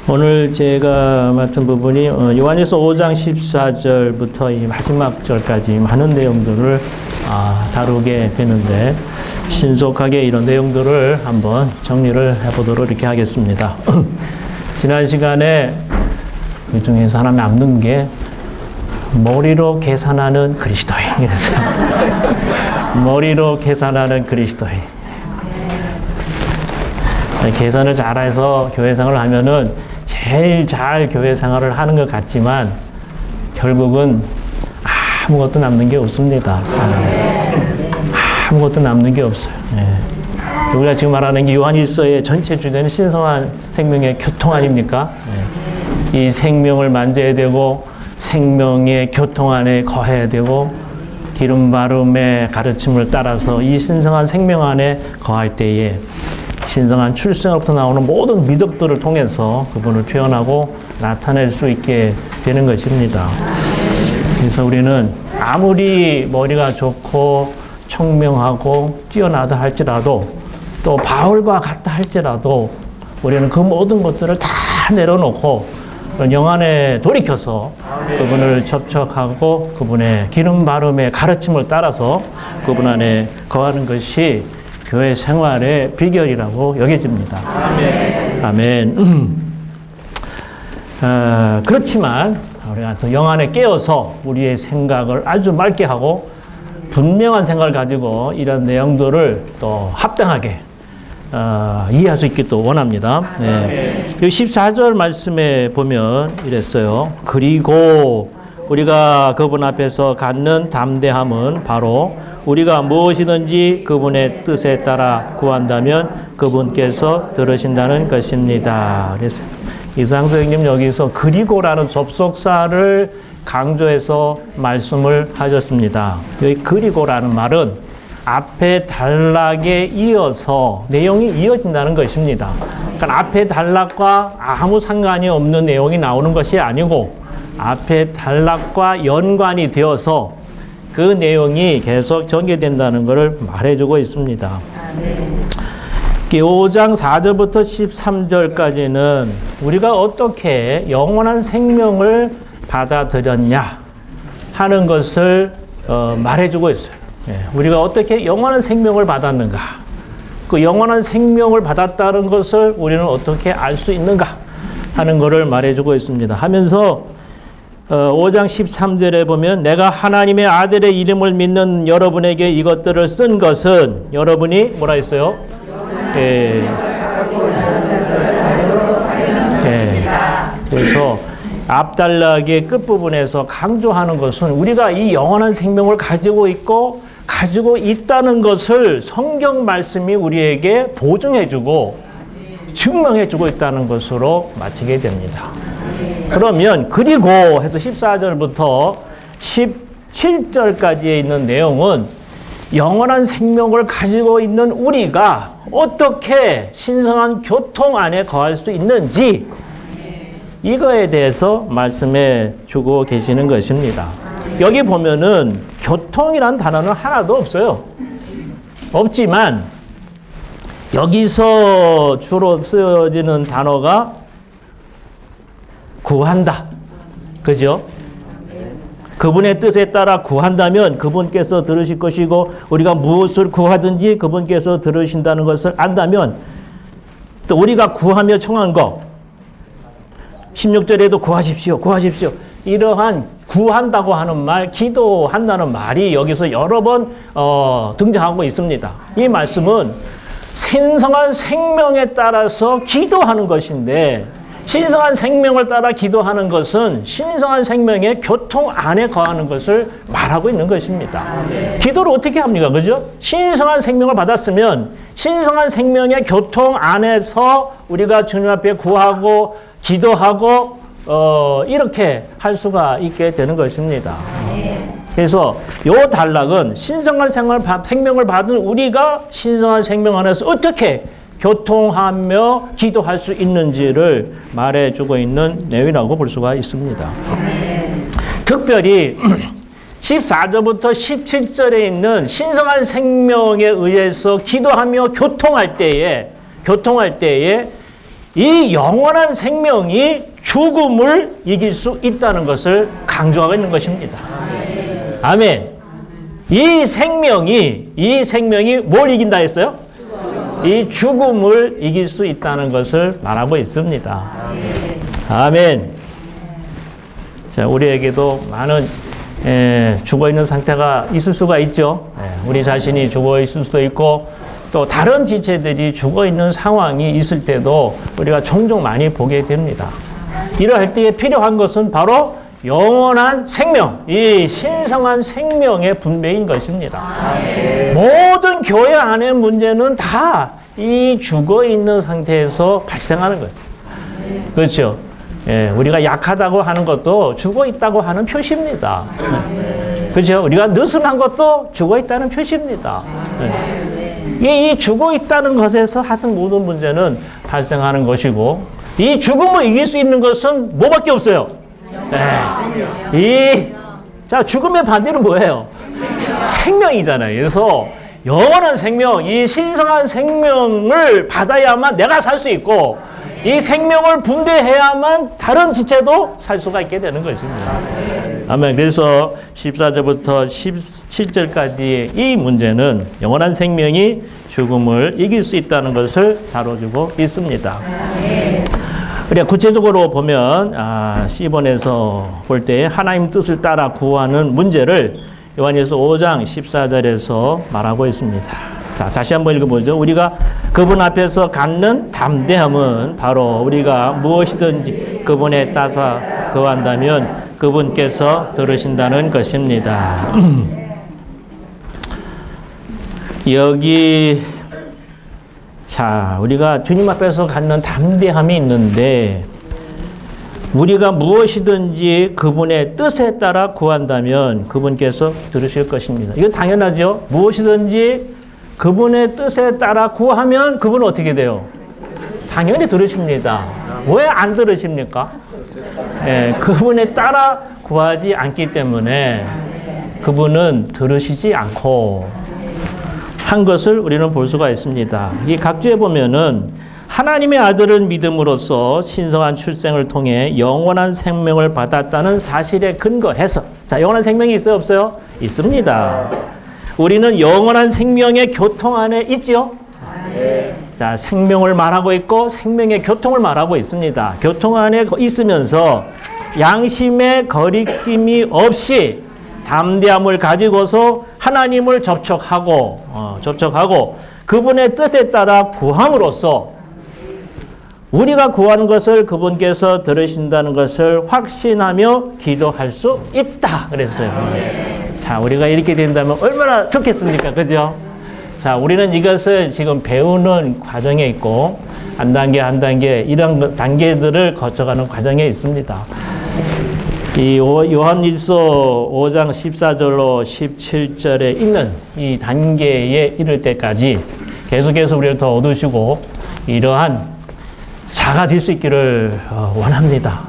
오늘 제가 맡은 부분이 요한일서 5장 14절부터 이 마지막 절까지 많은 내용들을 다루게 되는데 신속하게 이런 내용들을 한번 정리를 해보도록 이렇게 하겠습니다. 지난 시간에 그 중에서 하나 남는 게 머리로 계산하는 그리스도인. 그래서 머리로 계산하는 그리스도인. 계산을 잘해서 교회 생활을 하면은 제일 잘 교회 생활을 하는 것 같지만 결국은 아무것도 남는 게 없습니다. 아무것도 남는 게 없어요. 우리가 지금 말하는 게 요한일서의 전체 주제는 신성한 생명의 교통 아닙니까? 이 생명을 만져야 되고 생명의 교통 안에 거해야 되고 기름 바름의 가르침을 따라서 이 신성한 생명 안에 거할 때에 신성한 출생으로부터 나오는 모든 미덕들을 통해서 그분을 표현하고 나타낼 수 있게 되는 것입니다. 그래서 우리는 아무리 머리가 좋고 총명하고 뛰어나다 할지라도 또 바울과 같다 할지라도 우리는 그 모든 것들을 다 내려놓고 영안에 돌이켜서 그분을 접촉하고 그분의 기름 바름의 가르침을 따라서 그분 안에 거하는 것이 교회 생활의 비결이라고 여겨집니다. 아멘. 그렇지만 우리가 또 영안에 깨어서 우리의 생각을 아주 맑게 하고 분명한 생각을 가지고 이런 내용들을 또 합당하게 이해할 수 있기 또 원합니다. 네. 14절 말씀에 보면 이랬어요. 그리고 우리가 그분 앞에서 갖는 담대함은 바로 우리가 무엇이든지 그분의 뜻에 따라 구한다면 그분께서 들으신다는 것입니다. 그래서 이상수 형님 여기서 그리고라는 접속사를 강조해서 말씀을 하셨습니다. 여기 그리고라는 말은 앞에 단락에 이어서 내용이 이어진다는 것입니다. 그러니까 앞에 단락과 아무 상관이 없는 내용이 나오는 것이 아니고 앞에 단락과 연관이 되어서 그 내용이 계속 전개된다는 것을 말해주고 있습니다. 5장 4절부터 13절까지는 우리가 어떻게 영원한 생명을 받아들였냐 하는 것을 말해주고 있어요. 우리가 어떻게 영원한 생명을 받았는가, 그 영원한 생명을 받았다는 것을 우리는 어떻게 알 수 있는가 하는 것을 말해주고 있습니다. 하면서 5장 13절에 보면 내가 하나님의 아들의 이름을 믿는 여러분에게 이것들을 쓴 것은 여러분이 뭐라 했어요? 그래서 앞단락의 끝부분에서 강조하는 것은 우리가 이 영원한 생명을 가지고 있고 가지고 있다는 것을 성경 말씀이 우리에게 보증해주고 증명해주고 있다는 것으로 마치게 됩니다. 그러면 그리고 해서 14절부터 17절까지에 있는 내용은 영원한 생명을 가지고 있는 우리가 어떻게 신성한 교통 안에 거할 수 있는지 이거에 대해서 말씀해 주고 계시는 것입니다. 여기 보면은 교통이란 단어는 하나도 없어요. 없지만 여기서 주로 쓰여지는 단어가 구한다. 그죠? 그분의 뜻에 따라 구한다면 그분께서 들으실 것이고 우리가 무엇을 구하든지 그분께서 들으신다는 것을 안다면 또 우리가 구하며 청한 거 16절에도 구하십시오. 구하십시오. 이러한 구한다고 하는 말, 기도한다는 말이 여기서 여러 번 등장하고 있습니다. 이 말씀은 신성한 생명에 따라서 기도하는 것인데 신성한 생명을 따라 기도하는 것은 신성한 생명의 교통 안에 거하는 것을 말하고 있는 것입니다. 기도를 어떻게 합니까? 그죠? 신성한 생명을 받았으면 신성한 생명의 교통 안에서 우리가 주님 앞에 구하고 기도하고 이렇게 할 수가 있게 되는 것입니다. 그래서 이 단락은 신성한 생명을 받은 우리가 신성한 생명 안에서 어떻게 교통하며 기도할 수 있는지를 말해주고 있는 내용이라고 볼 수가 있습니다. 특별히 14절부터 17절에 있는 신성한 생명에 의해서 기도하며 교통할 때에 이 영원한 생명이 죽음을 이길 수 있다는 것을 강조하고 있는 것입니다. 아멘. 이 생명이 뭘 이긴다 했어요? 이 죽음을 이길 수 있다는 것을 말하고 있습니다. 아멘. 자, 우리에게도 많은 죽어 있는 상태가 있을 수가 있죠. 우리 자신이 죽어 있을 수도 있고 또 다른 지체들이 죽어 있는 상황이 있을 때도 우리가 종종 많이 보게 됩니다. 이러할 때에 필요한 것은 바로 영원한 생명, 이 신성한 생명의 분배인 것입니다. 모든 교회 안의 문제는 다 이 죽어 있는 상태에서 발생하는 거예요. 그렇죠? 우리가 약하다고 하는 것도 죽어 있다고 하는 표시입니다. 그렇죠? 우리가 느슨한 것도 죽어 있다는 표시입니다. 이 죽어 있다는 것에서 하여튼 모든 문제는 발생하는 것이고, 이 죽음을 이길 수 있는 것은 뭐밖에 없어요? 자, 죽음의 반대는 뭐예요? 생명이잖아요. 그래서 영원한 생명, 이 신성한 생명을 받아야만 내가 살 수 있고, 이 생명을 분배해야만 다른 지체도 살 수가 있게 되는 것입니다. 아멘. 그래서 14절부터 17절까지의 이 문제는 영원한 생명이 죽음을 이길 수 있다는 것을 다뤄주고 있습니다. 우리가 구체적으로 보면 C번에서 볼 때 하나님 뜻을 따라 구하는 문제를 요한일서 5장 14절에서 말하고 있습니다. 자, 다시 한번 읽어보죠. 우리가 그분 앞에서 갖는 담대함은 바로 우리가 무엇이든지 그분에 따서 구한다면 그분께서 들으신다는 것입니다. 여기 자, 우리가 주님 앞에서 갖는 담대함이 있는데 우리가 무엇이든지 그분의 뜻에 따라 구한다면 그분께서 들으실 것입니다. 이건 당연하죠. 무엇이든지 그분의 뜻에 따라 구하면 그분은 어떻게 돼요? 당연히 들으십니다. 왜 안 들으십니까? 그분에 따라 구하지 않기 때문에 그분은 들으시지 않고 한 것을 우리는 볼 수가 있습니다. 이 각주에 보면은 하나님의 아들은 믿음으로써 신성한 출생을 통해 영원한 생명을 받았다는 사실에 근거해서, 자, 영원한 생명이 있어요, 없어요? 있습니다. 우리는 영원한 생명의 교통 안에 있죠? 자, 생명을 말하고 있고 생명의 교통을 말하고 있습니다. 교통 안에 있으면서 양심의 거리낌이 없이 담대함을 가지고서 하나님을 접촉하고 그분의 뜻에 따라 구함으로써 우리가 구하는 것을 그분께서 들으신다는 것을 확신하며 기도할 수 있다 그랬어요. 자, 우리가 이렇게 된다면 얼마나 좋겠습니까? 그죠? 자, 우리는 이것을 지금 배우는 과정에 있고 한 단계 한 단계 이런 단계들을 거쳐가는 과정에 있습니다. 이 요한일서 5장 14절로 17절에 있는 이 단계에 이를 때까지 계속해서 우리를 더 얻으시고 이러한 자가 될 수 있기를 원합니다.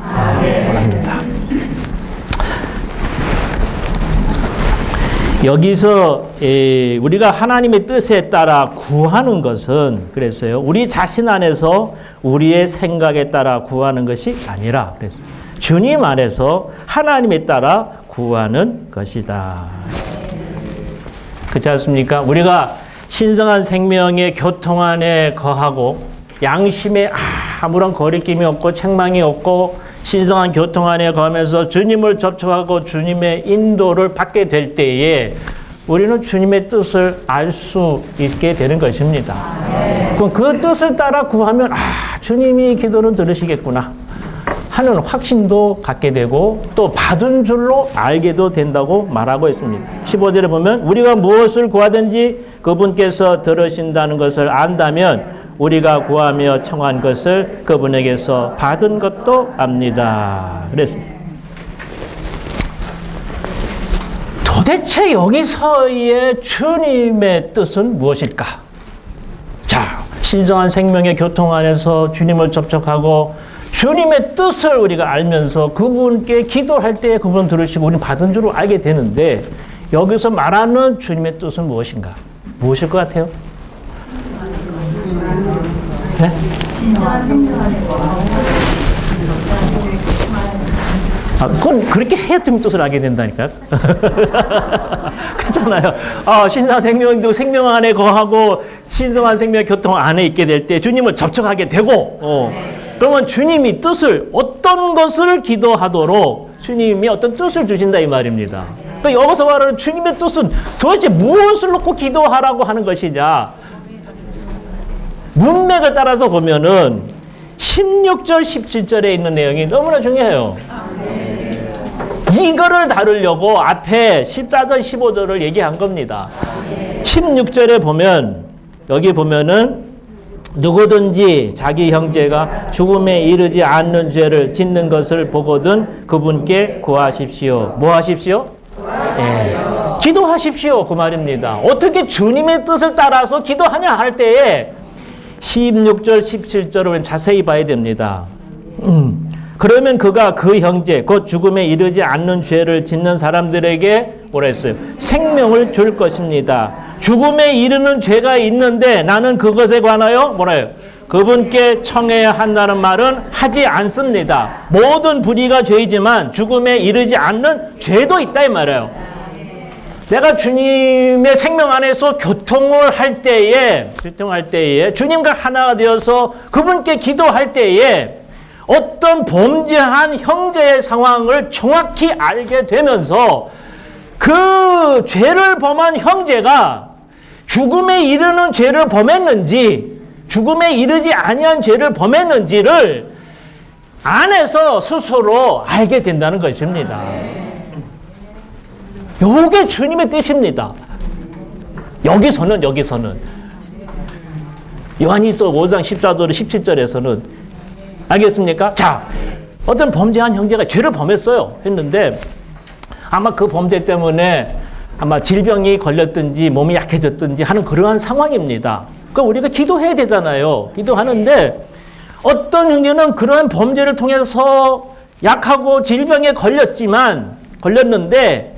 원합니다. 여기서 우리가 하나님의 뜻에 따라 구하는 것은 그랬어요. 우리 자신 안에서 우리의 생각에 따라 구하는 것이 아니라 그랬어요. 주님 안에서 하나님에 따라 구하는 것이다. 그렇지 않습니까? 우리가 신성한 생명의 교통 안에 거하고 양심에 아무런 거리낌이 없고 책망이 없고 신성한 교통 안에 거하면서 주님을 접촉하고 주님의 인도를 받게 될 때에 우리는 주님의 뜻을 알 수 있게 되는 것입니다. 그럼 그 뜻을 따라 구하면 주님이 기도는 들으시겠구나 하는 확신도 갖게 되고 또 받은 줄로 알게도 된다고 말하고 있습니다. 15절에 보면 우리가 무엇을 구하든지 그분께서 들으신다는 것을 안다면 우리가 구하며 청한 것을 그분에게서 받은 것도 압니다. 그랬습니다. 도대체 여기서의 주님의 뜻은 무엇일까? 자, 신성한 생명의 교통 안에서 주님을 접촉하고 주님의 뜻을 우리가 알면서 그분께 기도할 때 그분 들으시고 우리는 받은 줄을 알게 되는데 여기서 말하는 주님의 뜻은 무엇인가? 무엇일 것 같아요? 네? 그건 그렇게 해야 뜻을 알게 된다니까요. 그렇잖아요. 신성한 생명도 생명 안에 거하고 신성한 생명 교통 안에 있게 될 때 주님을 접촉하게 되고, 그러면 주님이 뜻을, 어떤 것을 기도하도록 주님이 어떤 뜻을 주신다 이 말입니다. 그러니까 여기서 말하는 주님의 뜻은 도대체 무엇을 놓고 기도하라고 하는 것이냐. 문맥을 따라서 보면은 16절, 17절에 있는 내용이 너무나 중요해요. 이거를 다루려고 앞에 14절, 15절을 얘기한 겁니다. 16절에 보면, 여기 보면은 누구든지 자기 형제가 죽음에 이르지 않는 죄를 짓는 것을 보거든 그분께 구하십시오. 뭐 하십시오? 기도하십시오. 그 말입니다. 어떻게 주님의 뜻을 따라서 기도하냐 할 때에 16절, 17절을 자세히 봐야 됩니다. 그러면 그가 그 형제, 곧 죽음에 이르지 않는 죄를 짓는 사람들에게 뭐라 했어요? 생명을 줄 것입니다. 죽음에 이르는 죄가 있는데 나는 그것에 관하여 뭐라 해요? 그분께 청해야 한다는 말은 하지 않습니다. 모든 불의가 죄이지만 죽음에 이르지 않는 죄도 있다 이 말이에요. 내가 주님의 생명 안에서 교통할 때에 주님과 하나가 되어서 그분께 기도할 때에 어떤 범죄한 형제의 상황을 정확히 알게 되면서 그 죄를 범한 형제가 죽음에 이르는 죄를 범했는지 죽음에 이르지 아니한 죄를 범했는지를 안에서 스스로 알게 된다는 것입니다. 요게 주님의 뜻입니다. 여기서는 요한일서 5장 14절 17절에서는 알겠습니까? 자, 어떤 범죄한 형제가 죄를 범했어요. 했는데 아마 그 범죄 때문에 아마 질병이 걸렸든지 몸이 약해졌든지 하는 그러한 상황입니다. 그럼 우리가 기도해야 되잖아요. 기도하는데 어떤 형제는 그러한 범죄를 통해서 약하고 질병에 걸렸는데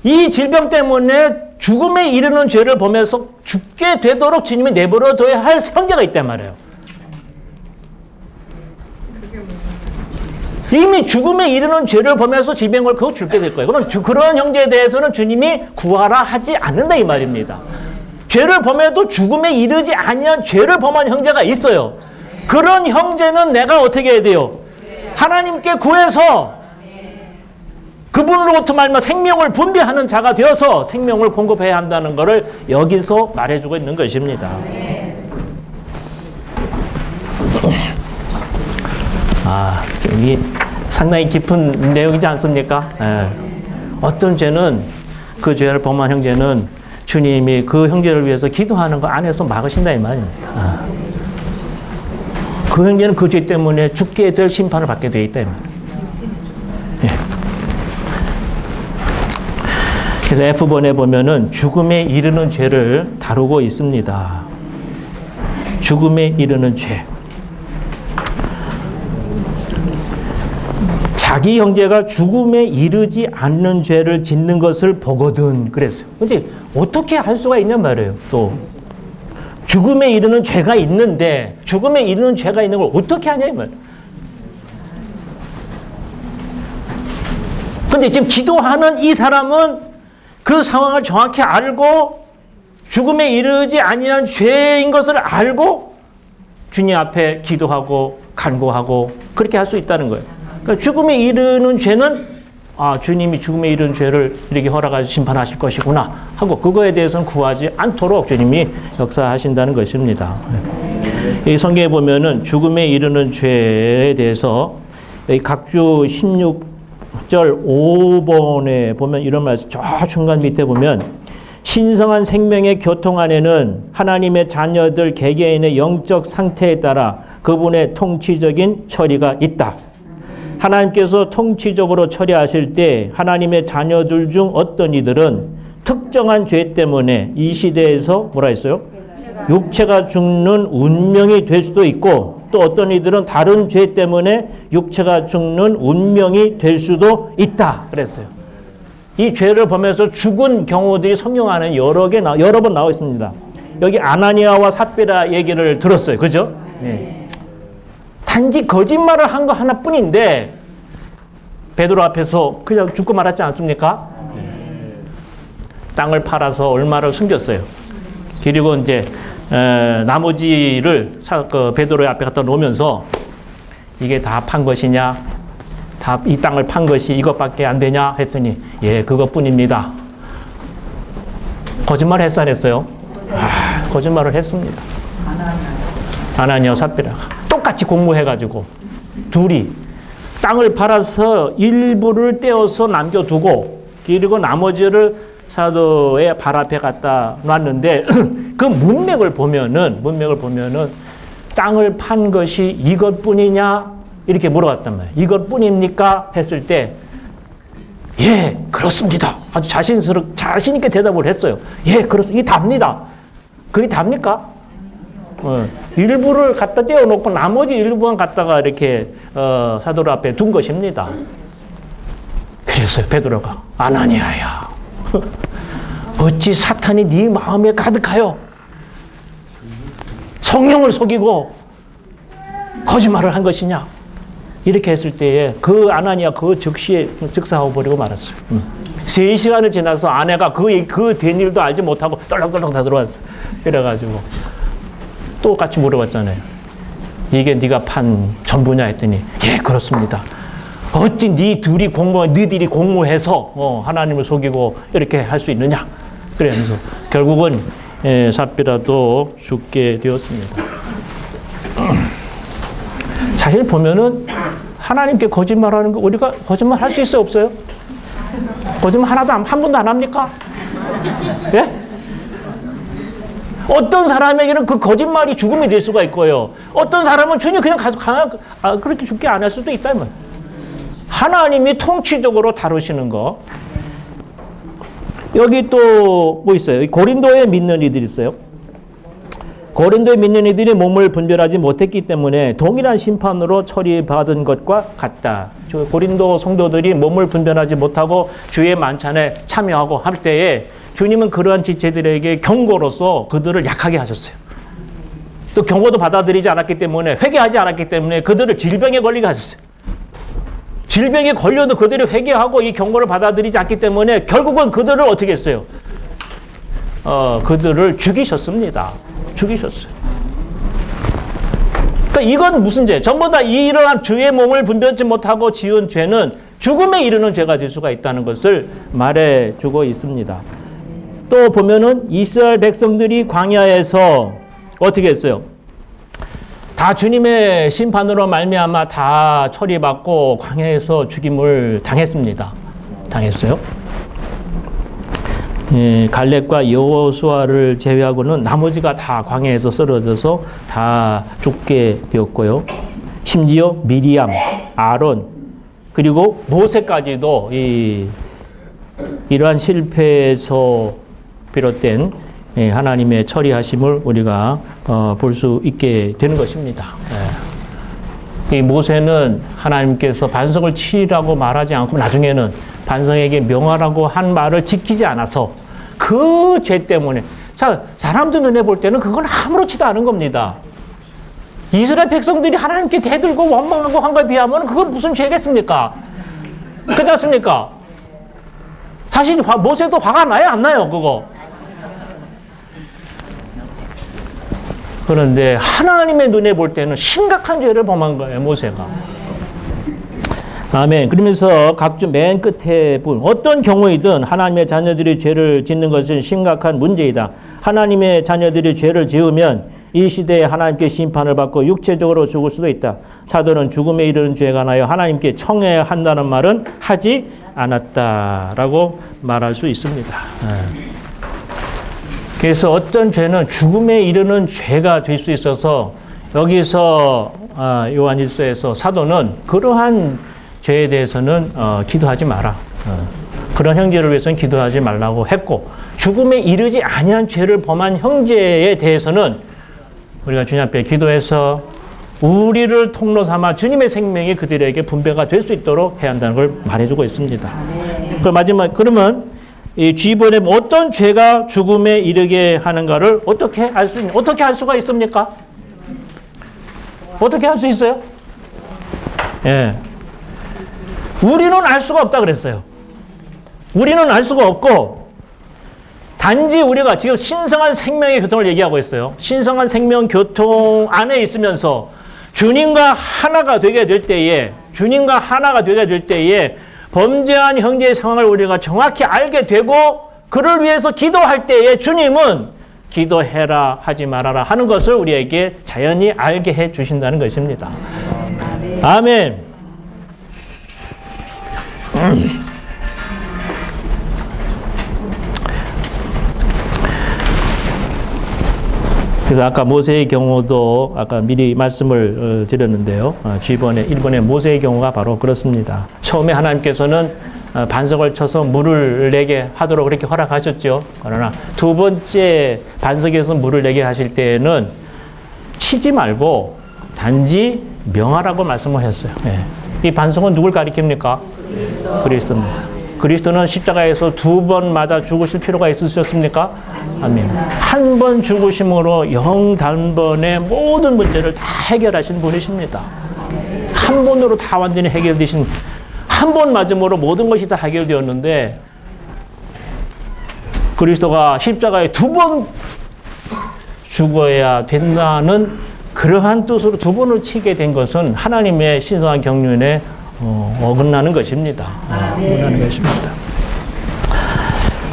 이 질병 때문에 죽음에 이르는 죄를 범해서 죽게 되도록 주님이 내버려 둬야 할 형제가 있단 말이에요. 이미 죽음에 이르는 죄를 범해서 질병을 그거 죽게 될 거예요. 그럼 그런 형제에 대해서는 주님이 구하라 하지 않는다 이 말입니다. 죄를 범해도 죽음에 이르지 아니한 죄를 범한 형제가 있어요. 그런 형제는 내가 어떻게 해야 돼요? 하나님께 구해서 그분으로부터 말미암아 생명을 분배하는 자가 되어서 생명을 공급해야 한다는 것을 여기서 말해주고 있는 것입니다. 이게 상당히 깊은 내용이지 않습니까? 어떤 죄는 그 죄를 범한 형제는 주님이 그 형제를 위해서 기도하는 거 안에서 막으신다 이 말입니다. 그 형제는 그 죄 때문에 죽게 될 심판을 받게 되어 있다 이 말입니다. 그래서 F번에 보면은 죽음에 이르는 죄를 다루고 있습니다. 죽음에 이르는 죄. 자기 형제가 죽음에 이르지 않는 죄를 짓는 것을 보거든 그랬어요. 근데 어떻게 할 수가 있냔 말이에요. 또 죽음에 이르는 죄가 있는데 죽음에 이르는 죄가 있는 걸 어떻게 하냐 이 말이에요. 근데 지금 기도하는 이 사람은 그 상황을 정확히 알고 죽음에 이르지 아니한 죄인 것을 알고 주님 앞에 기도하고 간구하고 그렇게 할 수 있다는 거예요. 그러니까 죽음에 이르는 죄는 주님이 죽음에 이르는 죄를 이렇게 허락하셔서 심판하실 것이구나 하고 그거에 대해서는 구하지 않도록 주님이 역사하신다는 것입니다. 이 성경에 보면은 죽음에 이르는 죄에 대해서 각주 16절 5번에 보면 이런 말씀, 저 중간 밑에 보면 신성한 생명의 교통 안에는 하나님의 자녀들 개개인의 영적 상태에 따라 그분의 통치적인 처리가 있다. 하나님께서 통치적으로 처리하실 때 하나님의 자녀들 중 어떤 이들은 특정한 죄 때문에 이 시대에서 뭐라 했어요? 육체가 죽는 운명이 될 수도 있고 또 어떤 이들은 다른 죄 때문에 육체가 죽는 운명이 될 수도 있다 그랬어요. 이 죄를 범해서 죽은 경우들이 성경 안에 여러 번 나와 있습니다. 여기 아나니아와 삽비라 얘기를 들었어요. 그죠? 네. 단지 거짓말을 한 거 하나뿐인데 베드로 앞에서 그냥 죽고 말았지 않습니까? 땅을 팔아서 얼마를 숨겼어요. 그리고 이제 나머지를 베드로의 앞에 갖다 놓으면서 이게 다 판 것이냐? 다 이 땅을 판 것이 이것밖에 안 되냐? 했더니 예, 그것뿐입니다. 거짓말 했어 안 했어요? 거짓말을 했습니다. 아나니아 삽비라 똑같이 공모해가지고 둘이 땅을 팔아서 일부를 떼어서 남겨두고 그리고 나머지를 사도의 발 앞에 갖다 놨는데 그 문맥을 보면은 땅을 판 것이 이것뿐이냐 이렇게 물어봤단 말이에요. 이것뿐입니까? 했을 때 예, 그렇습니다. 아주 자신 있게 대답을 했어요. 예, 그렇습니다. 이게 답니다. 그게 답니까? 일부를 갖다 떼어놓고 나머지 일부만 갖다가 이렇게 사도 앞에 둔 것입니다. 그래서 베드로가 아나니아야, 어찌 사탄이 네 마음에 가득하여 성령을 속이고 거짓말을 한 것이냐? 이렇게 했을 때에 그 아나니아 그 즉시에 즉사하고 버리고 말았어요. 3시간을 지나서 아내가 그 된 일도 알지 못하고 떨렁떨렁 다 들어왔어요. 그래가지고 또 같이 물어봤잖아요. 이게 네가 판 전부냐 했더니 예, 그렇습니다. 어찌 너희들이 공모해서 하나님을 속이고 이렇게 할 수 있느냐? 그러면서 결국은 삽비라도 죽게 되었습니다. 사실 보면은 하나님께 거짓말하는 거 우리가 거짓말 할 수 있어요, 없어요? 거짓말 하나도 한 번도 안 합니까? 예? 어떤 사람에게는 그 거짓말이 죽음이 될 수가 있고요. 어떤 사람은 주님 그냥 그렇게 죽게 안 할 수도 있다. 하나님이 통치적으로 다루시는 거. 여기 또 뭐 있어요? 고린도에 믿는 이들이 있어요. 고린도에 믿는 이들이 몸을 분별하지 못했기 때문에 동일한 심판으로 처리받은 것과 같다. 고린도 성도들이 몸을 분별하지 못하고 주의 만찬에 참여하고 할 때에 주님은 그러한 지체들에게 경고로서 그들을 약하게 하셨어요. 또 경고도 받아들이지 않았기 때문에 회개하지 않았기 때문에 그들을 질병에 걸리게 하셨어요. 질병에 걸려도 그들이 회개하고 이 경고를 받아들이지 않기 때문에 결국은 그들을 어떻게 했어요? 그들을 죽이셨습니다. 죽이셨어요. 그러니까 이건 무슨 죄? 전부 다 이러한 주의 몸을 분별치 못하고 지은 죄는 죽음에 이르는 죄가 될 수가 있다는 것을 말해주고 있습니다. 또 보면은 이스라엘 백성들이 광야에서 어떻게 했어요? 다 주님의 심판으로 말미암아 다 처리받고 광야에서 죽임을 당했습니다. 당했어요. 갈렙과 여호수아를 제외하고는 나머지가 다 광야에서 쓰러져서 다 죽게 되었고요. 심지어 미리암, 아론 그리고 모세까지도 이러한 실패에서 비롯된 하나님의 처리하심을 우리가 볼 수 있게 되는 것입니다. 이 모세는 하나님께서 반석을 치라고 말하지 않고 나중에는 반석에게 명하라고 한 말을 지키지 않아서 그 죄 때문에 사람들 눈에 볼 때는 그건 아무렇지도 않은 겁니다. 이스라엘 백성들이 하나님께 대들고 원망하고 한 거에 비하면 그건 무슨 죄겠습니까? 그렇지 않습니까? 사실 모세도 화가 나요, 안 나요, 그거? 그런데 하나님의 눈에 볼 때는 심각한 죄를 범한 거예요, 모세가. 아멘. 그러면서 각주 맨 끝에 어떤 경우이든 하나님의 자녀들이 죄를 짓는 것은 심각한 문제이다. 하나님의 자녀들이 죄를 지으면 이 시대에 하나님께 심판을 받고 육체적으로 죽을 수도 있다. 사도는 죽음에 이르는 죄가 나여 하나님께 청해한다는 말은 하지 않았다라고 말할 수 있습니다. 그래서 어떤 죄는 죽음에 이르는 죄가 될 수 있어서 여기서 요한일서에서 사도는 그러한 죄에 대해서는 기도하지 마라. 그런 형제를 위해서는 기도하지 말라고 했고 죽음에 이르지 아니한 죄를 범한 형제에 대해서는 우리가 주님 앞에 기도해서 우리를 통로 삼아 주님의 생명이 그들에게 분배가 될 수 있도록 해야 한다는 걸 말해주고 있습니다. 그 마지막 그러면 이 G번에 어떤 죄가 죽음에 이르게 하는가를 어떻게 할 수가 있습니까? 어떻게 할 수 있어요? 예. 우리는 알 수가 없다 그랬어요. 우리는 알 수가 없고, 단지 우리가 지금 신성한 생명의 교통을 얘기하고 있어요. 신성한 생명 교통 안에 있으면서 주님과 하나가 되게 될 때에, 주님과 하나가 되게 될 때에 범죄한 형제의 상황을 우리가 정확히 알게 되고, 그를 위해서 기도할 때에 주님은 기도해라 하지 말아라 하는 것을 우리에게 자연히 알게 해 주신다는 것입니다. 아멘. 그래서 아까 모세의 경우도 아까 미리 말씀을 드렸는데요. G번에 1번의 모세의 경우가 바로 그렇습니다. 처음에 하나님께서는 반석을 쳐서 물을 내게 하도록 그렇게 허락하셨죠. 그러나 두 번째 반석에서 물을 내게 하실 때에는 치지 말고 단지 명하라고 말씀을 했어요. 네. 이 반석은 누굴 가리킵니까? 그리스도입니다. 그리스도는 십자가에서 두 번 맞아 죽으실 필요가 있으셨습니까? 아멘. 한 번 죽으심으로 영단번의 모든 문제를 다 해결하신 분이십니다. 한 번으로 다 완전히 해결되신, 한 번 맞음으로 모든 것이 다 해결되었는데, 그리스도가 십자가에 두 번 죽어야 된다는 그러한 뜻으로 두 번을 치게 된 것은 하나님의 신성한 경륜에 어긋나는 것입니다. 어긋나는 것입니다.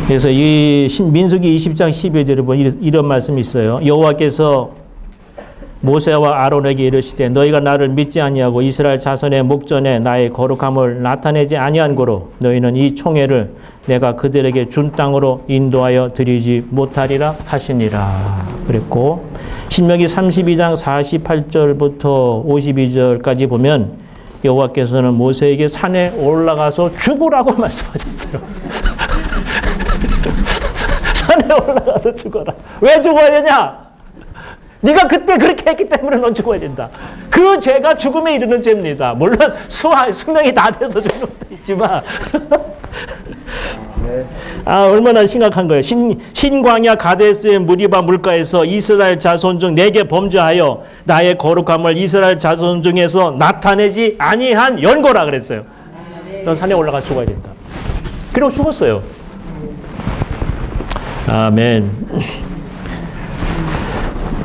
그래서 이 민수기 20장 12절에 보면 이런 말씀이 있어요. 여호와께서 모세와 아론에게 이르시되 너희가 나를 믿지 아니하고 이스라엘 자손의 목전에 나의 거룩함을 나타내지 아니한 고로 너희는 이 총회를 내가 그들에게 준 땅으로 인도하여 드리지 못하리라 하시니라 그랬고, 신명기 32장 48절부터 52절까지 보면 여호와께서는 모세에게 산에 올라가서 죽으라고 말씀하셨어요. 산에 올라가서 죽어라. 왜 죽어야 되냐? 네가 그때 그렇게 했기 때문에 넌 죽어야 된다. 그 죄가 죽음에 이르는 죄입니다. 물론 수명이 다 돼서 죽는 것도 있지만 얼마나 심각한 거예요. 신광야 가데스의 무리바 물가에서 이스라엘 자손 중 내게 범죄하여 나의 거룩함을 이스라엘 자손 중에서 나타내지 아니한 연고라 그랬어요. 넌 산에 올라가 죽어야 된다. 그리고 죽었어요. 아멘.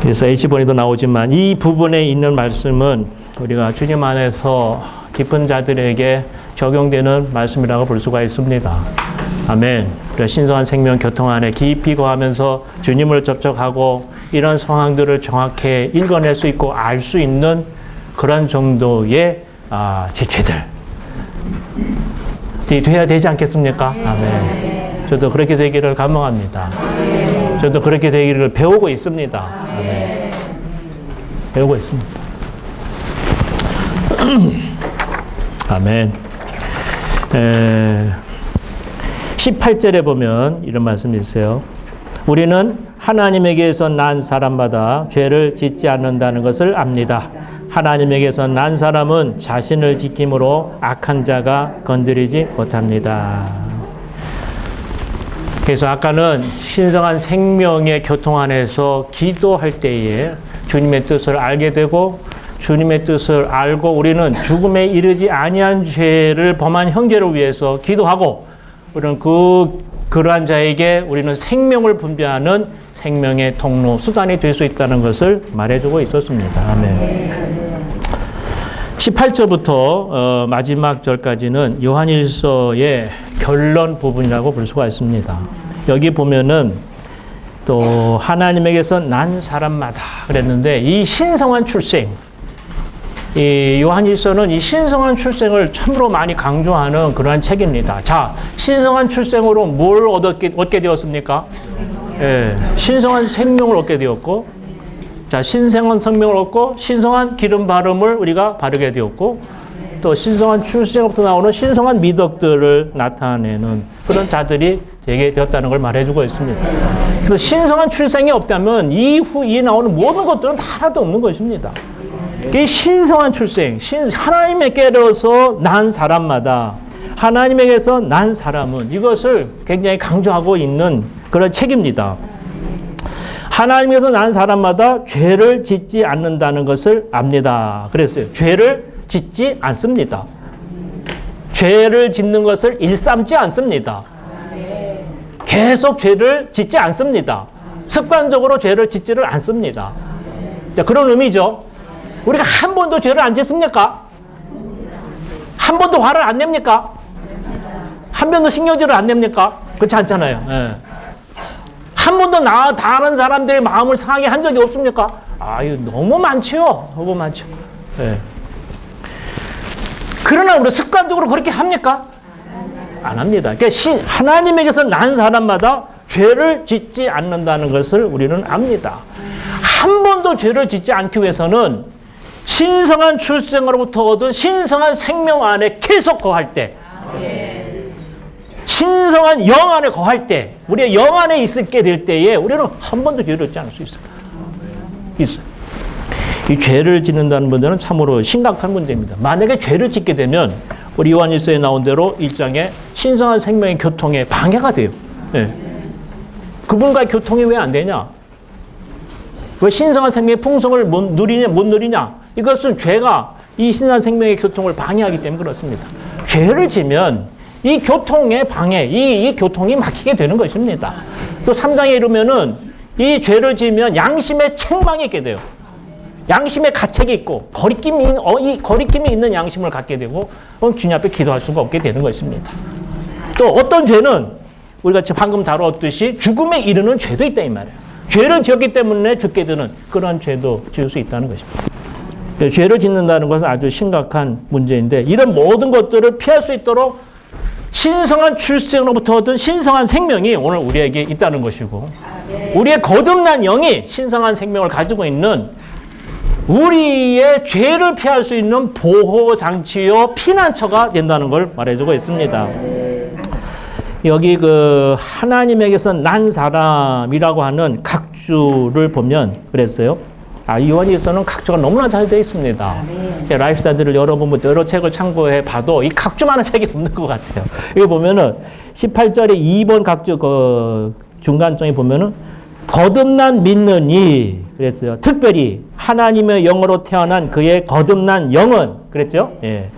그래서 H번에도 나오지만 이 부분에 있는 말씀은 우리가 주님 안에서 깊은 자들에게 적용되는 말씀이라고 볼 수가 있습니다. 아멘. 신성한 생명 교통 안에 깊이 거하면서 주님을 접촉하고 이런 상황들을 정확히 읽어낼 수 있고 알 수 있는 그런 정도의 지체들 돼야 되지 않겠습니까? 아멘. 저도 그렇게 되기를 간망합니다. 저도 그렇게 되기를 배우고 있습니다. 아멘. 배우고 있습니다. 아멘. 18절에 보면 이런 말씀이 있어요. 우리는 하나님에게서 난 사람마다 죄를 짓지 않는다는 것을 압니다. 하나님에게서 난 사람은 자신을 지킴으로 악한 자가 건드리지 못합니다. 그래서 아까는 신성한 생명의 교통 안에서 기도할 때에 주님의 뜻을 알게 되고, 주님의 뜻을 알고 우리는 죽음에 이르지 아니한 죄를 범한 형제를 위해서 기도하고, 우리는 그러한 자에게 우리는 생명을 분배하는 생명의 통로, 수단이 될 수 있다는 것을 말해주고 있었습니다. 아멘. 18절부터 마지막 절까지는 요한일서의 결론 부분이라고 볼 수가 있습니다. 여기 보면은 또 하나님에게서 난 사람마다 그랬는데, 이 신성한 출생, 이 요한일서는 이 신성한 출생을 참으로 많이 강조하는 그러한 책입니다. 자, 신성한 출생으로 뭘 얻게 되었습니까? 예, 신성한 생명을 얻게 되었고, 자, 신성한 생명을 얻고 신성한 기름 바름을 우리가 바르게 되었고, 또 신성한 출생부터 나오는 신성한 미덕들을 나타내는 그런 자들이 되게 되었다는 걸 말해주고 있습니다. 그래서 신성한 출생이 없다면 이후에 나오는 모든 것들은 다 하나도 없는 것입니다. 이 신성한 출생, 하나님에게서 난 사람마다, 하나님에게서 난 사람은, 이것을 굉장히 강조하고 있는 그런 책입니다. 하나님에게서 난 사람마다 죄를 짓지 않는다는 것을 압니다. 그랬어요. 죄를 짓지 않습니다. 죄를 짓는 것을 일삼지 않습니다. 계속 죄를 짓지 않습니다. 습관적으로 죄를 짓지를 않습니다. 자, 그런 의미죠. 우리가 한 번도 죄를 안 짓습니까? 한 번도 화를 안 냅니까? 한 번도 신경질을 안 냅니까? 그렇지 않잖아요. 예. 한 번도 다른 사람들의 마음을 상하게 한 적이 없습니까? 아유, 너무 많지요. 너무 많죠. 예. 그러나 우리 습관적으로 그렇게 합니까? 안 합니다. 그러니까 하나님에게서 난 사람마다 죄를 짓지 않는다는 것을 우리는 압니다. 한 번도 죄를 짓지 않기 위해서는 신성한 출생으로부터 얻은 신성한 생명 안에 계속 거할 때, 신성한 영 안에 거할 때, 우리의 영 안에 있게 될 때에 우리는 한 번도 죄를 짓지 않을 수 있어요. 이 죄를 짓는다는 문제는 참으로 심각한 문제입니다. 만약에 죄를 짓게 되면 우리 요한일서에 나온 대로 1장에 신성한 생명의 교통에 방해가 돼요. 네. 그분과의 교통이 왜 안 되냐? 왜 신성한 생명의 풍성을 못 누리냐? 이것은 죄가 이 신성한 생명의 교통을 방해하기 때문에 그렇습니다. 죄를 지면 이 교통의 방해, 이 교통이 막히게 되는 것입니다. 또 3장에 이르면은 이 죄를 지으면 양심의 책망이 있게 돼요. 양심의 가책이 있고 거리낌이 있는 양심을 갖게 되고 주님 앞에 기도할 수가 없게 되는 것입니다. 또 어떤 죄는 우리가 방금 다루었듯이 죽음에 이르는 죄도 있다 이 말이에요. 죄를 지었기 때문에 죽게 되는 그런 죄도 지을 수 있다는 것입니다. 죄를 짓는다는 것은 아주 심각한 문제인데 이런 모든 것들을 피할 수 있도록 신성한 출생으로부터 얻은 신성한 생명이 오늘 우리에게 있다는 것이고 우리의 거듭난 영이 신성한 생명을 가지고 있는 우리의 죄를 피할 수 있는 보호장치요 피난처가 된다는 걸 말해주고 있습니다. 여기 그 하나님에게서 난 사람이라고 하는 각주를 보면 그랬어요. 요한일서는 각주가 너무나 잘 되어 있습니다. 라이프스타일을 여러분 여러 책을 참고해 봐도 이 각주만한 책이 없는 것 같아요. 여기 보면은 18절에 2번 각주 그 중간쪽에 보면은 거듭난 믿는 이 그랬어요. 특별히 하나님의 영으로 태어난 그의 거듭난 영은 그랬죠. 예.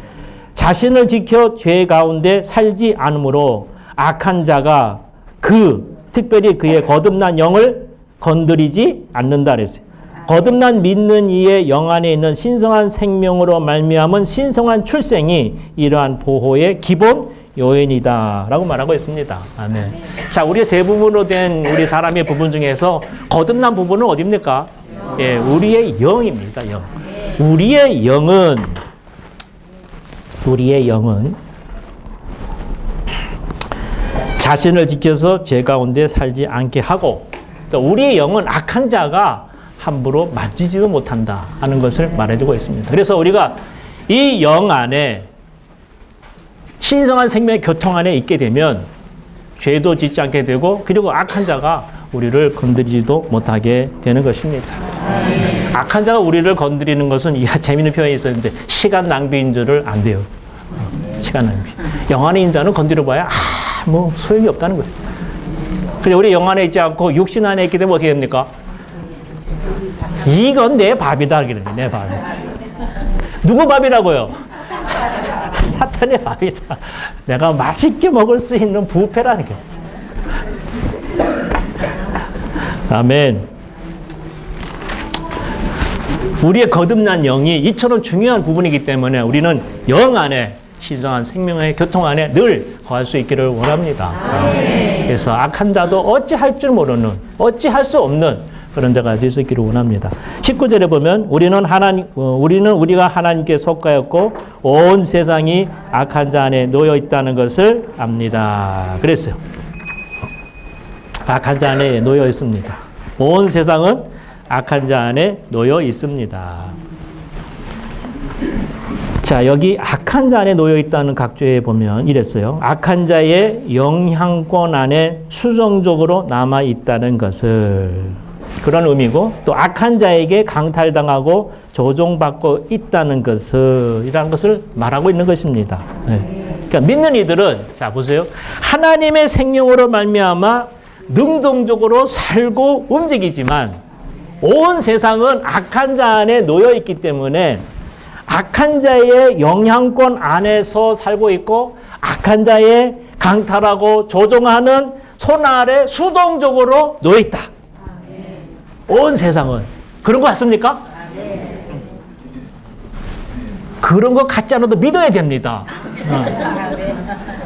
자신을 지켜 죄 가운데 살지 않으므로 악한 자가 특별히 그의 거듭난 영을 건드리지 않는다 그랬어요. 거듭난 믿는 이의 영 안에 있는 신성한 생명으로 말미암은 신성한 출생이 이러한 보호의 기본 요인이다 라고 말하고 있습니다. 아멘. 자, 우리의 세 부분으로 된 우리 사람의 부분 중에서 거듭난 부분은 어디입니까? 예, 우리의 영입니다. 영. 우리의 영은 자신을 지켜서 죄 가운데 살지 않게 하고 또 우리의 영은 악한 자가 함부로 만지지도 못한다 하는 것을 말해주고 있습니다. 그래서 우리가 이 영 안에 신성한 생명의 교통 안에 있게 되면 죄도 짓지 않게 되고 그리고 악한 자가 우리를 건드리지도 못하게 되는 것입니다. 악한 자가 우리를 건드리는 것은 재미있는 표현이 있었는데 시간 낭비인 줄을 안 돼요. 시간 낭비. 영 안에 있는 자는 건드려봐야 소용이 없다는 거예요. 그래서 우리 영 안에 있지 않고 육신 안에 있게 되면 어떻게 됩니까? 이건 내 밥이다. 내 밥. 누구 밥이라고요? 사탄의 밥이다. 내가 맛있게 먹을 수 있는 부패라는 게. 아멘. 우리의 거듭난 영이 이처럼 중요한 부분이기 때문에 우리는 영 안에 신성한 생명의 교통 안에 늘 거할 수 있기를 원합니다. 그래서 악한 자도 어찌할 줄 모르는, 어찌할 수 없는 그런 자가 될 수 있기를 원합니다. 19절에 보면 우리는 우리가 하나님께 속하였고 온 세상이 악한 자 안에 놓여 있다는 것을 압니다. 그랬어요. 악한 자 안에 놓여 있습니다. 온 세상은 악한 자 안에 놓여 있습니다. 자, 여기 악한 자 안에 놓여 있다는 각주에 보면 이랬어요. 악한 자의 영향권 안에 수정적으로 남아 있다는 것을 그런 의미고 또 악한 자에게 강탈당하고 조종받고 있다는 것을 이라는 것을 말하고 있는 것입니다. 네. 그러니까 믿는 이들은 자 보세요. 하나님의 생명으로 말미암아 능동적으로 살고 움직이지만 온 세상은 악한 자 안에 놓여 있기 때문에 악한 자의 영향권 안에서 살고 있고 악한 자의 강탈하고 조종하는 손 아래 수동적으로 놓여 있다. 온 세상은. 그런 거 같습니까? 그런 거 같지 않아도 믿어야 됩니다.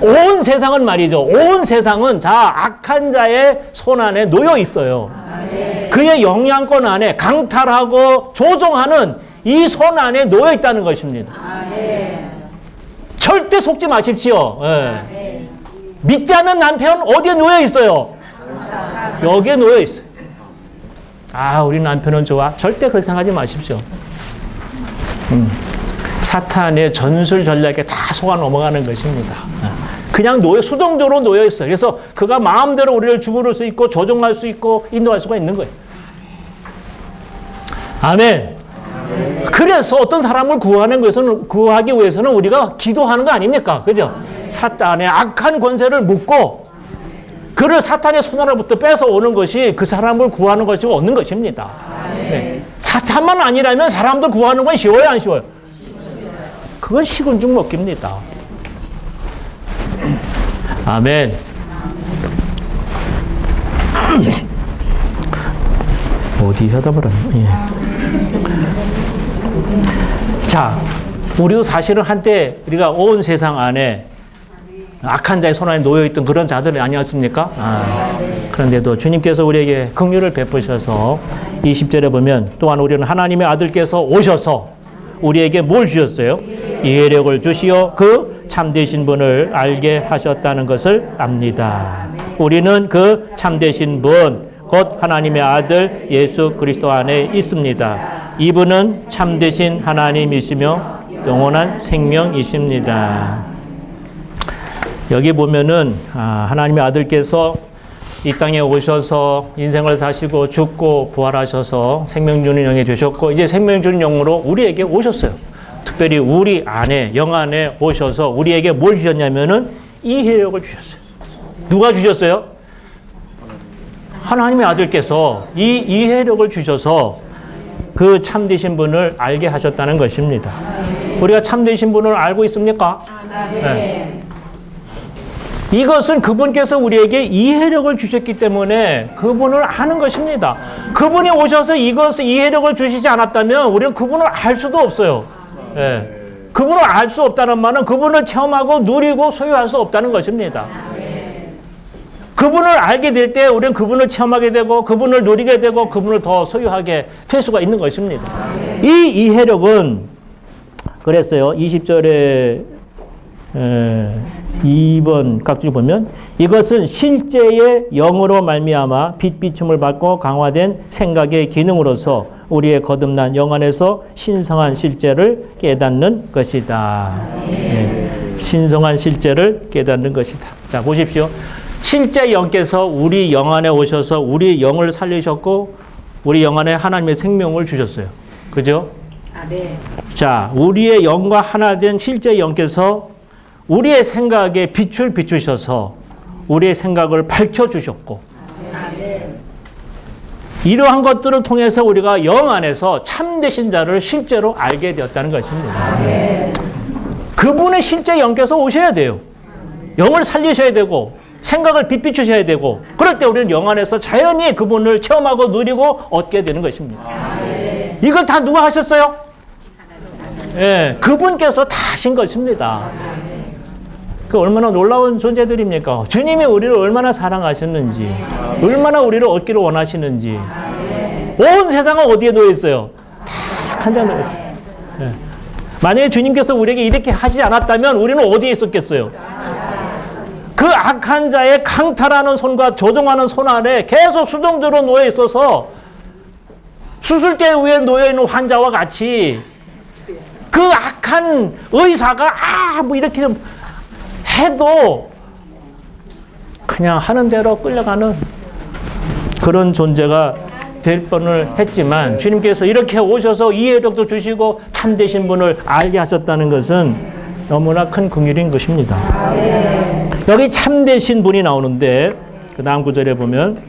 온 세상은 말이죠. 온 세상은 악한 자의 손 안에 놓여 있어요. 그의 영향권 안에 강탈하고 조종하는 이 손 안에 놓여 있다는 것입니다. 절대 속지 마십시오. 믿지 않는 남편 어디에 놓여 있어요? 여기에 놓여 있어요. 우리 남편은 좋아. 절대 그렇게 생각하지 마십시오. 사탄의 전술 전략에 다 속아 넘어가는 것입니다. 그냥 수동적으로 놓여 있어요. 그래서 그가 마음대로 우리를 주무를 수 있고 조종할 수 있고 인도할 수가 있는 거예요. 아멘. 그래서 어떤 사람을 구하기 위해서는 우리가 기도하는 거 아닙니까? 그죠? 사탄의 악한 권세를 묶고 그를 사탄의 손아래부터 뺏어오는 것이 그 사람을 구하는 것이고 얻는 것입니다. 네. 사탄만 아니라면 사람도 구하는 건 쉬워요, 안 쉬워요? 그건 식은 죽 먹기입니다. 아멘. 어디 하다 버렸나? 자, 우리도 사실은 한때 우리가 온 세상 안에 악한 자의 손 안에 놓여있던 그런 자들이 아니었습니까? 그런데도 주님께서 우리에게 긍휼을 베푸셔서 20절에 보면 또한 우리는 하나님의 아들께서 오셔서 우리에게 뭘 주셨어요? 이해력을 주시어 그 참되신 분을 알게 하셨다는 것을 압니다. 우리는 그 참되신 분, 곧 하나님의 아들 예수 그리스도 안에 있습니다. 이분은 참되신 하나님이시며 영원한 생명이십니다. 여기 보면은 하나님의 아들께서 이 땅에 오셔서 인생을 사시고 죽고 부활하셔서 생명 주는 영이 되셨고 이제 생명 주는 영으로 우리에게 오셨어요. 특별히 우리 안에 영 안에 오셔서 우리에게 뭘 주셨냐면은 이해력을 주셨어요. 누가 주셨어요? 하나님의 아들께서 이 이해력을 주셔서 그 참되신 분을 알게 하셨다는 것입니다. 우리가 참되신 분을 알고 있습니까? 네. 이것은 그분께서 우리에게 이해력을 주셨기 때문에 그분을 아는 것입니다. 그분이 오셔서 이해력을 주시지 않았다면 우리는 그분을 알 수도 없어요. 예. 그분을 알 수 없다는 말은 그분을 체험하고 누리고 소유할 수 없다는 것입니다. 그분을 알게 될 때 우리는 그분을 체험하게 되고 그분을 누리게 되고 그분을 더 소유하게 될 수가 있는 것입니다. 이 이해력은 그랬어요. 20절에 2번 각주 보면 이것은 실제의 영으로 말미암아 빛비춤을 받고 강화된 생각의 기능으로서 우리의 거듭난 영 안에서 신성한 실제를 깨닫는 것이다. 네. 신성한 실제를 깨닫는 것이다. 자, 보십시오. 실제 영께서 우리 영 안에 오셔서 우리 영을 살리셨고 우리 영 안에 하나님의 생명을 주셨어요. 그죠? 네. 자, 우리의 영과 하나 된 실제 영께서 우리의 생각에 빛을 비추셔서 우리의 생각을 밝혀주셨고 이러한 것들을 통해서 우리가 영 안에서 참되신 자를 실제로 알게 되었다는 것입니다. 그분의 실제 영께서 오셔야 돼요. 영을 살리셔야 되고 생각을 빛비추셔야 되고 그럴 때 우리는 영 안에서 자연히 그분을 체험하고 누리고 얻게 되는 것입니다. 이걸 다 누가 하셨어요? 예, 그분께서 다 하신 것입니다. 그 얼마나 놀라운 존재들입니까? 주님이 우리를 얼마나 사랑하셨는지, 얼마나 우리를 얻기를 원하시는지. 온 세상은 어디에 놓여 있어요? 다 한 잔에 놓여 있어요. 네. 만약에 주님께서 우리에게 이렇게 하시지 않았다면 우리는 어디에 있었겠어요? 그 악한 자의 강탈하는 손과 조종하는 손 아래 계속 수동적으로 놓여 있어서 수술대 위에 놓여 있는 환자와 같이 그 악한 의사가 뭐 이렇게 해도 그냥 하는 대로 끌려가는 그런 존재가 될 뻔을 했지만 주님께서 이렇게 오셔서 이해력도 주시고 참되신 분을 알게 하셨다는 것은 너무나 큰 긍휼인 것입니다. 여기 참되신 분이 나오는데 그 다음 구절에 보면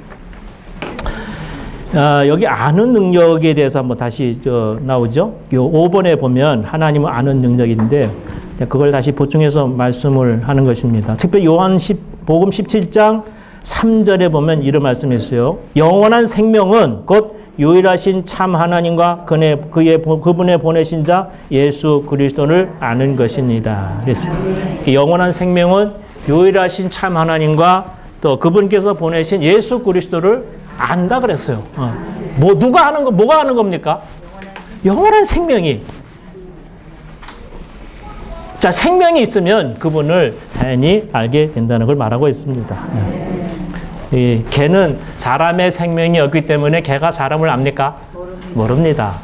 여기 아는 능력에 대해서 한번 다시 나오죠. 요 5번에 보면 하나님을 아는 능력인데 그걸 다시 보충해서 말씀을 하는 것입니다. 특별히 복음 17장 3절에 보면 이런 말씀이 있어요. 영원한 생명은 곧 유일하신 참 하나님과 그분의 보내신 자 예수 그리스도를 아는 것입니다. 그래서 영원한 생명은 유일하신 참 하나님과 또 그분께서 보내신 예수 그리스도를 안다 그랬어요. 누가 아는 거, 뭐가 아는 겁니까? 영원한 생명이. 자, 생명이 있으면 그분을 자연히 알게 된다는 걸 말하고 있습니다. 개는 사람의 생명이 없기 때문에 개가 사람을 압니까? 모릅니다.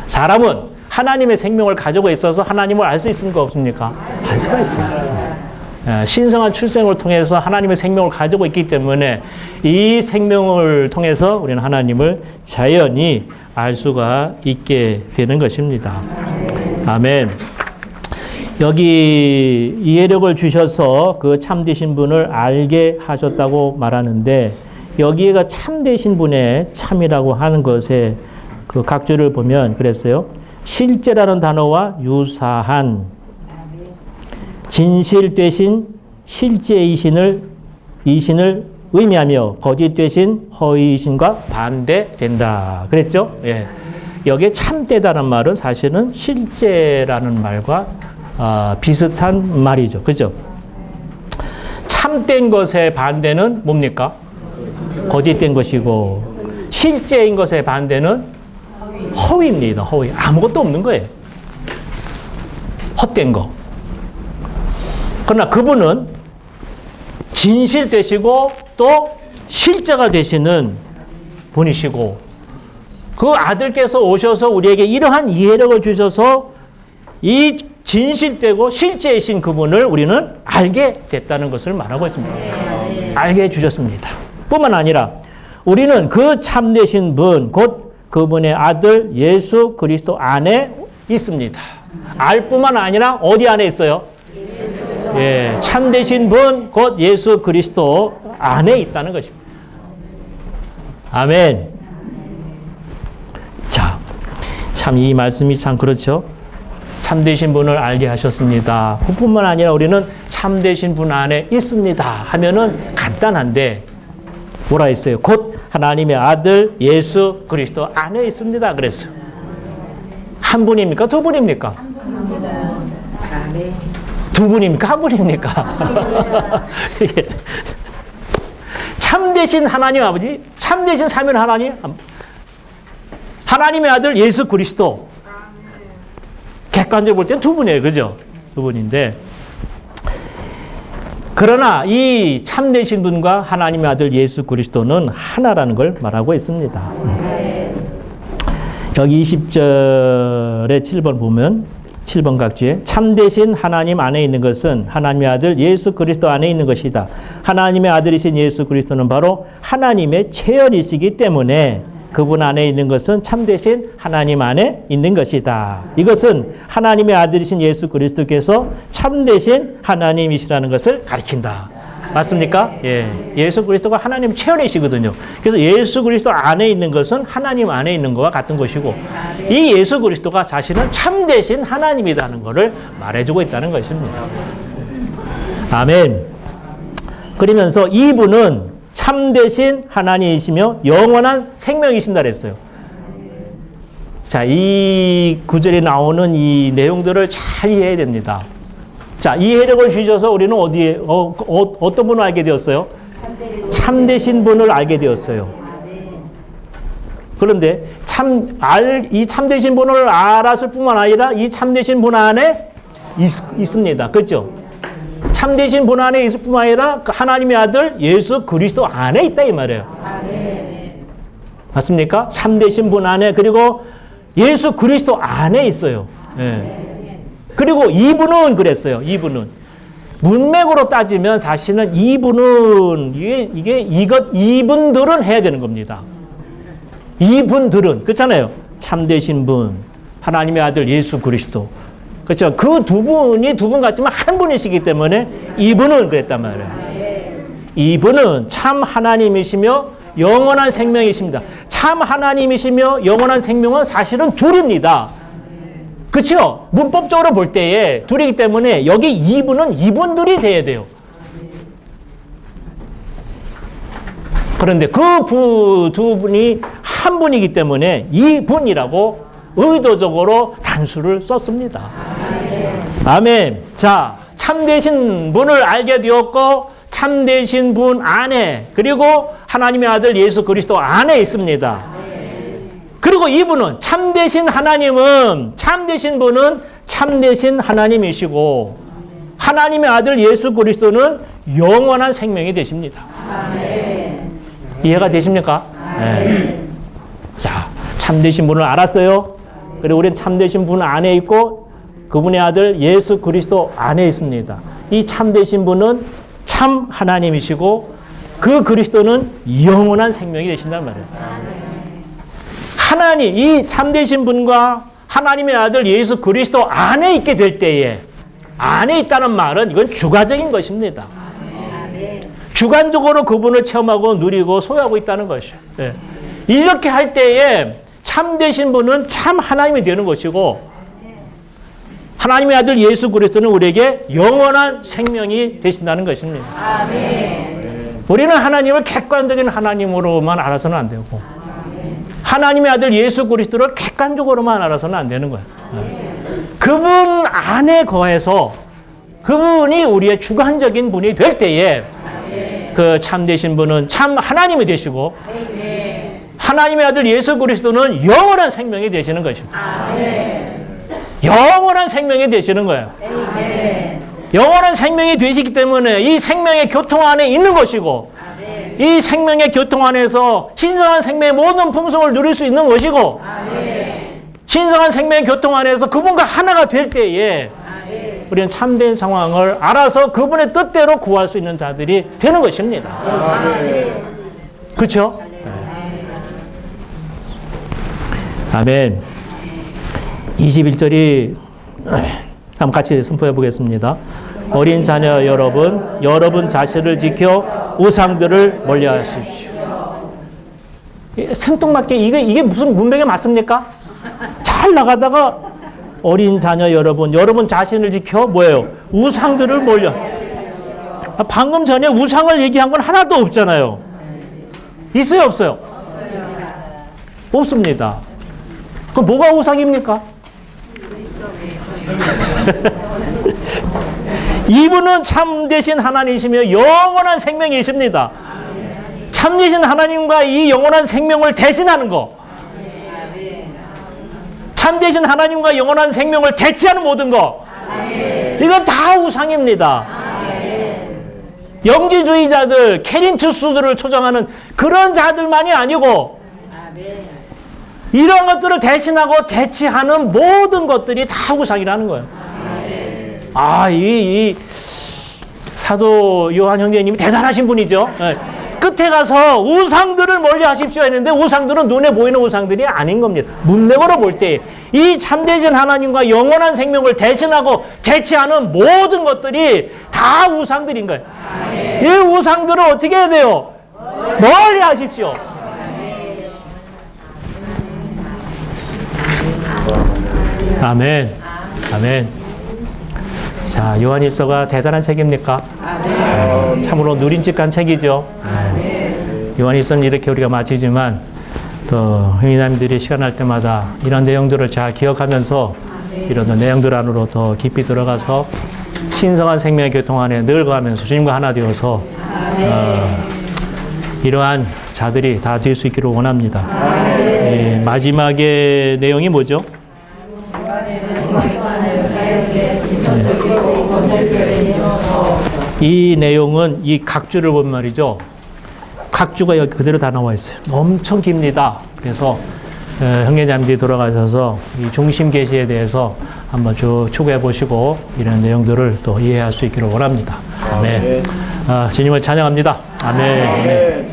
사람은 하나님의 생명을 가지고 있어서 하나님을 알 수 있습니까? 없습니까? 알 수가 있어요. 신성한 출생을 통해서 하나님의 생명을 가지고 있기 때문에 이 생명을 통해서 우리는 하나님을 자연히 알 수가 있게 되는 것입니다. 아멘. 여기 이해력을 주셔서 그 참되신 분을 알게 하셨다고 말하는데 여기에가 참되신 분의 참이라고 하는 것에 그 각주를 보면 그랬어요. 실제라는 단어와 유사한 진실되신 실제이신을 의미하며 거짓되신 허위이신과 반대된다. 그랬죠? 예. 여기에 참되다는 말은 사실은 실제라는 말과 비슷한 말이죠. 그죠? 참된 것의 반대는 뭡니까? 거짓된 것이고 실제인 것의 반대는 허위입니다. 허위. 아무것도 없는 거예요. 헛된 거. 그러나 그분은 진실 되시고 또 실제가 되시는 분이시고 그 아들께서 오셔서 우리에게 이러한 이해력을 주셔서 이 진실되고 실제이신 그분을 우리는 알게 됐다는 것을 말하고 있습니다. 알게 해주셨습니다. 뿐만 아니라 우리는 그 참되신 분, 곧 그분의 아들 예수 그리스도 안에 있습니다. 알 뿐만 아니라 어디 안에 있어요? 예, 참되신 분, 곧 예수 그리스도 안에 있다는 것입니다. 아멘. 자, 참 이 말씀이 참 그렇죠. 참되신 분을 알게 하셨습니다. 그뿐만 아니라 우리는 참되신 분 안에 있습니다. 하면은 간단한데 뭐라 했어요? 곧 하나님의 아들 예수 그리스도 안에 있습니다. 그랬어요. 한 분입니까? 두 분입니까? 한 분입니다. 아멘. 두 분입니까? 한 분입니까? 참되신 하나님 아버지, 참되신 삼위일 하나님, 하나님의 아들 예수 그리스도. 객관적으로 볼 때는 두 분이에요. 그죠? 두 분인데. 그러나 이 참되신 분과 하나님의 아들 예수 그리스도는 하나라는 걸 말하고 있습니다. 여기 20절에 7번 보면 7번 각주에 참되신 하나님 안에 있는 것은 하나님의 아들 예수 그리스도 안에 있는 것이다. 하나님의 아들이신 예수 그리스도는 바로 하나님의 체혈이시기 때문에 그분 안에 있는 것은 참되신 하나님 안에 있는 것이다. 이것은 하나님의 아들이신 예수 그리스도께서 참되신 하나님이시라는 것을 가리킨다. 맞습니까? 예. 예수 그리스도가 하나님 체혈이시거든요. 그래서 예수 그리스도 안에 있는 것은 하나님 안에 있는 것과 같은 것이고 이 예수 그리스도가 자신은 참되신 하나님이라는 것을 말해주고 있다는 것입니다. 아멘. 그러면서 이분은 참되신 하나님이시며 영원한 생명이신다 그랬어요. 자, 이 구절에 나오는 이 내용들을 잘 이해해야 됩니다. 자, 이해력을 주셔서 우리는 어디에 어떤 분을 알게 되었어요? 참되신 분을 알게 되었어요. 그런데 이 참되신 분을 알았을 뿐만 아니라 이 참되신 분 안에 있습니다. 그렇죠? 참되신 분 안에 있을 뿐만 아니라 하나님의 아들 예수 그리스도 안에 있다 이 말이에요. 맞습니까? 참되신 분 안에 그리고 예수 그리스도 안에 있어요. 예. 그리고 이분은 그랬어요. 이분은 문맥으로 따지면 사실은 이분은 이분들은 해야 되는 겁니다. 이분들은 그렇잖아요. 참되신 분, 하나님의 아들 예수 그리스도. 그렇죠. 그 두 분이 두 분 같지만 한 분이시기 때문에 이분은 그랬단 말이에요. 이분은 참 하나님이시며 영원한 생명이십니다. 참 하나님이시며 영원한 생명은 사실은 둘입니다. 그렇죠? 문법적으로 볼 때에 둘이기 때문에 여기 이분은 이분들이 돼야 돼요. 그런데 그 두 분이 한 분이기 때문에 이분이라고 의도적으로 단수를 썼습니다. 아멘. 자, 참되신 분을 알게 되었고 참되신 분 안에 그리고 하나님의 아들 예수 그리스도 안에 있습니다. 그리고 이분은 참되신 하나님은 참되신 분은 참되신 하나님이시고 하나님의 아들 예수 그리스도는 영원한 생명이 되십니다. 이해가 되십니까? 네. 자, 참되신 분을 알았어요. 그리고 우리는 참되신 분 안에 있고 그분의 아들 예수 그리스도 안에 있습니다. 이 참되신 분은 참 하나님이시고 그 그리스도는 영원한 생명이 되신단 말이에요. 하나님, 이 참되신 분과 하나님의 아들 예수 그리스도 안에 있게 될 때에 안에 있다는 말은 이건 주관적인 것입니다. 주관적으로 그분을 체험하고 누리고 소유하고 있다는 것이에요. 네. 이렇게 할 때에 참되신 분은 참 하나님이 되는 것이고 하나님의 아들 예수 그리스도는 우리에게 영원한 생명이 되신다는 것입니다. 우리는 하나님을 객관적인 하나님으로만 알아서는 안 되고 하나님의 아들 예수 그리스도를 객관적으로만 알아서는 안 되는 거예요. 그분 안에 거해서 그분이 우리의 주관적인 분이 될 때에 그 참되신 분은 참 하나님이 되시고 하나님의 아들 예수 그리스도는 영원한 생명이 되시는 것입니다. 영원한 생명이 되시는 거예요. 영원한 생명이 되시기 때문에 이 생명의 교통 안에 있는 것이고 이 생명의 교통 안에서 신성한 생명의 모든 풍성을 누릴 수 있는 것이고 신성한 생명의 교통 안에서 그분과 하나가 될 때에 우리는 참된 상황을 알아서 그분의 뜻대로 구할 수 있는 자들이 되는 것입니다. 그렇죠? 아멘. 21절이 한번 같이 선포해 보겠습니다. 어린 자녀 여러분, 여러분 자신을 지켜 우상들을 멀리하십시오. 생뚱맞게 이게 무슨 문맥에 맞습니까? 잘 나가다가 어린 자녀 여러분, 여러분 자신을 지켜 뭐예요? 우상들을 멀려. 방금 전에 우상을 얘기한 건 하나도 없잖아요. 있어요, 없어요? 없습니다. 그럼 뭐가 우상입니까? 이분은 참되신 하나님이시며 영원한 생명이십니다. 참되신 하나님과 이 영원한 생명을 대신하는 거. 참되신 하나님과 영원한 생명을 대체하는 모든 거. 이건 다 우상입니다. 영지주의자들, 캐린투스들을 초장하는 그런 자들만이 아니고 이런 것들을 대신하고 대체하는 모든 것들이 다 우상이라는 거예요. 이 사도 요한 형제님이 대단하신 분이죠. 끝에 가서 우상들을 멀리 하십시오 했는데 우상들은 눈에 보이는 우상들이 아닌 겁니다. 문맥으로 볼 때 이 참되신 하나님과 영원한 생명을 대신하고 대체하는 모든 것들이 다 우상들인 거예요. 이 우상들을 어떻게 해야 돼요? 멀리 하십시오. 아멘. 아멘. 자, 요한일서가 대단한 책입니까? 참으로 누림직한 책이죠. 요한일서는 이렇게 우리가 마치지만 또 형제자매들이 시간 날 때마다 이런 내용들을 잘 기억하면서 이런 내용들 안으로 더 깊이 들어가서 신성한 생명의 교통 안에 늘 거하면서 주님과 하나 되어서 이러한 자들이 다 될 수 있기를 원합니다. 마지막의 내용이 뭐죠? 이 내용은 이 각주를 보면 말이죠. 각주가 여기 그대로 다 나와 있어요. 엄청 깁니다. 그래서 형제자매들이 돌아가셔서 이 중심 계시에 대해서 한번 쭉 추구해 보시고 이런 내용들을 또 이해할 수 있기를 원합니다. 아멘. 주님을 찬양합니다. 아멘. 아멘.